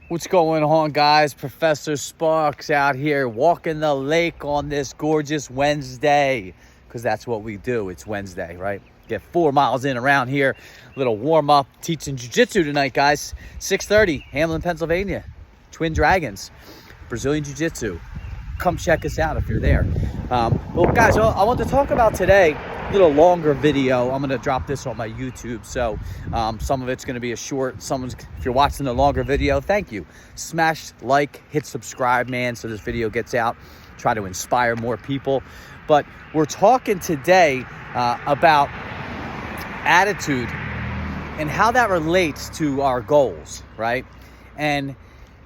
What's going on, guys? Professor Sparks out here walking the lake on this gorgeous Wednesday, because that's what we do. It's Wednesday, right? Get 4 miles in around here. A little warm up, teaching jiu-jitsu tonight, guys. 6:30, Hamlin, Pennsylvania. Twin Dragons, Brazilian Jiu-Jitsu. Come check us out if you're there. Well, guys, I want to talk about today a little longer video. I'm going to drop this on my YouTube, so some of it's going to be a short. If you're watching the longer video, thank you. Smash like, hit subscribe, man, so this video gets out. Try to inspire more people. But we're talking today about attitude and how that relates to our goals, right? And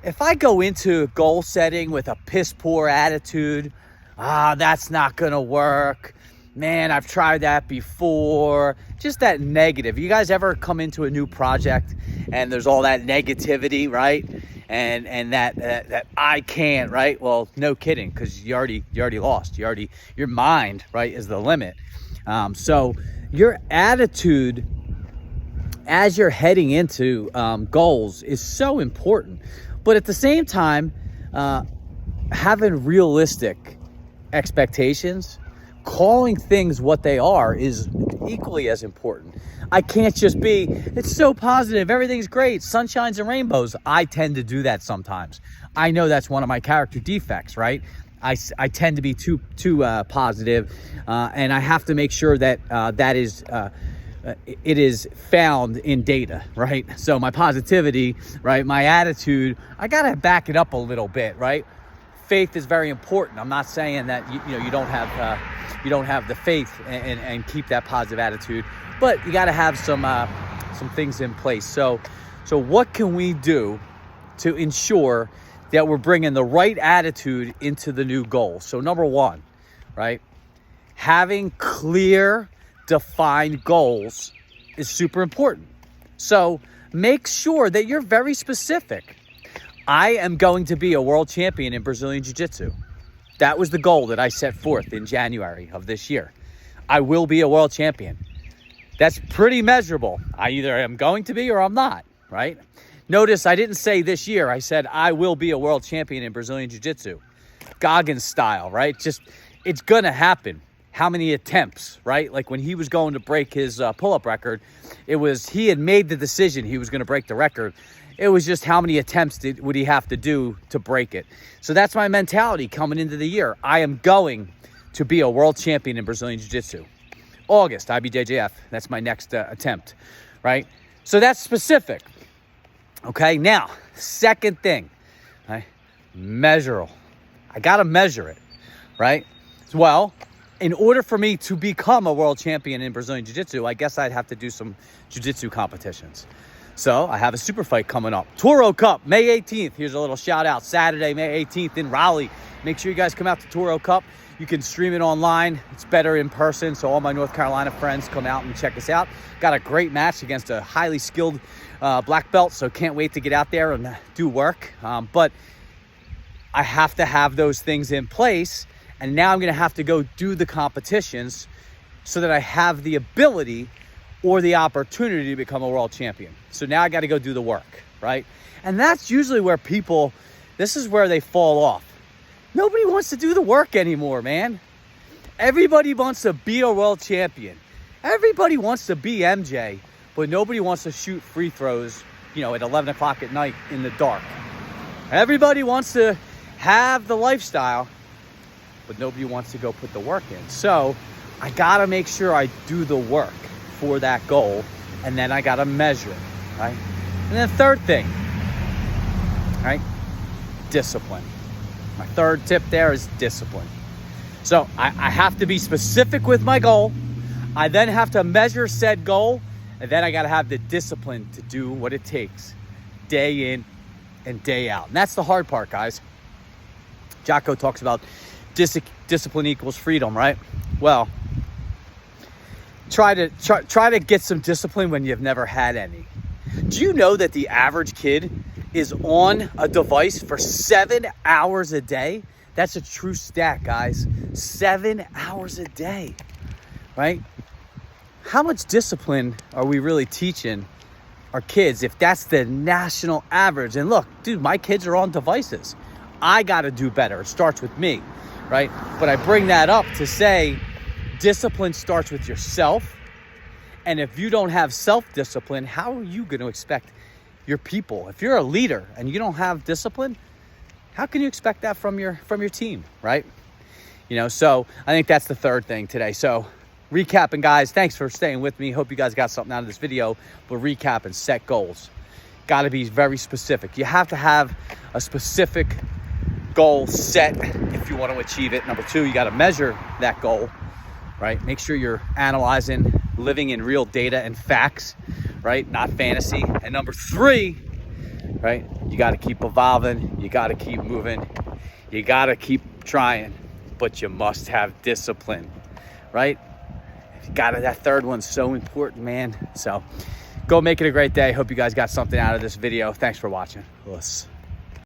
if I go into goal setting with a piss poor attitude, that's not gonna work. Man, I've tried that before. Just that negative. You guys ever come into a new project and there's all that negativity, right? And that I can't, right? Well, no kidding, because you already lost. Your mind, right, is the limit. So your attitude as you're heading into goals is so important. But at the same time, having realistic expectations, calling things what they are is equally as important. I can't just be, it's so positive, everything's great, sunshines and rainbows. I tend to do that sometimes. I know that's one of my character defects, right? I tend to be too positive, and I have to make sure that it is found in data, right? So my positivity, right, my attitude, I gotta back it up a little bit, right? Faith is very important. I'm not saying that you don't have the faith and keep that positive attitude, but you got to have some things in place. So what can we do to ensure that we're bringing the right attitude into the new goal? So number one, right, having clear, defined goals is super important. So make sure that you're very specific. I am going to be a world champion in Brazilian Jiu-Jitsu. That was the goal that I set forth in January of this year. I will be a world champion. That's pretty measurable. I either am going to be or I'm not, right? Notice I didn't say this year. I said I will be a world champion in Brazilian Jiu-Jitsu. Goggins style, right? Just, it's going to happen. How many attempts, right? Like when he was going to break his pull-up record, he had made the decision he was going to break the record. It was just how many attempts would he have to do to break it. So that's my mentality coming into the year. I am going to be a world champion in Brazilian Jiu-Jitsu. August, IBJJF. That's my next attempt, right? So that's specific. Okay, now, second thing, right? Measurable. I got to measure it, right? Well, in order for me to become a world champion in Brazilian Jiu-Jitsu, I guess I'd have to do some Jiu-Jitsu competitions. So I have a super fight coming up. Toro Cup, May 18th. Here's a little shout out. Saturday, May 18th in Raleigh. Make sure you guys come out to Toro Cup. You can stream it online. It's better in person. So all my North Carolina friends, come out and check us out. Got a great match against a highly skilled black belt. So can't wait to get out there and do work. But I have to have those things in place. And now I'm going to have to go do the competitions so that I have the ability or the opportunity to become a world champion. So now I got to go do the work, right? And that's usually where this is where they fall off. Nobody wants to do the work anymore, man. Everybody wants to be a world champion. Everybody wants to be MJ, but nobody wants to shoot free throws, at 11 o'clock at night in the dark. Everybody wants to have the lifestyle, but nobody wants to go put the work in. So I got to make sure I do the work for that goal, and then I got to measure it, right? And then third thing, right? Discipline. My third tip there is discipline. So I have to be specific with my goal. I then have to measure said goal, and then I got to have the discipline to do what it takes day in and day out. And that's the hard part, guys. Jocko talks about discipline equals freedom, right? Well, try to get some discipline when you've never had any. Do you know that the average kid is on a device for 7 hours a day? That's a true stat, guys. 7 hours a day, right? How much discipline are we really teaching our kids, if that's the national average, and look, dude, my kids are on devices. I got to do better. It starts with me, right? But I bring that up to say discipline starts with yourself. And if you don't have self-discipline, how are you going to expect your people? If you're a leader and you don't have discipline, how can you expect that from your team, right? You know, so I think that's the third thing today. So recapping, guys, thanks for staying with me. Hope you guys got something out of this video. But recap and set goals. Got to be very specific. You have to have a specific goal set if you want to achieve it. Number two, you got to measure that goal, right? Make sure you're analyzing, living in real data and facts, right? Not fantasy. And number three, right? You got to keep evolving. You got to keep moving. You got to keep trying, but you must have discipline, right? You got it. That third one's so important, man. So go make it a great day. Hope you guys got something out of this video. Thanks for watching.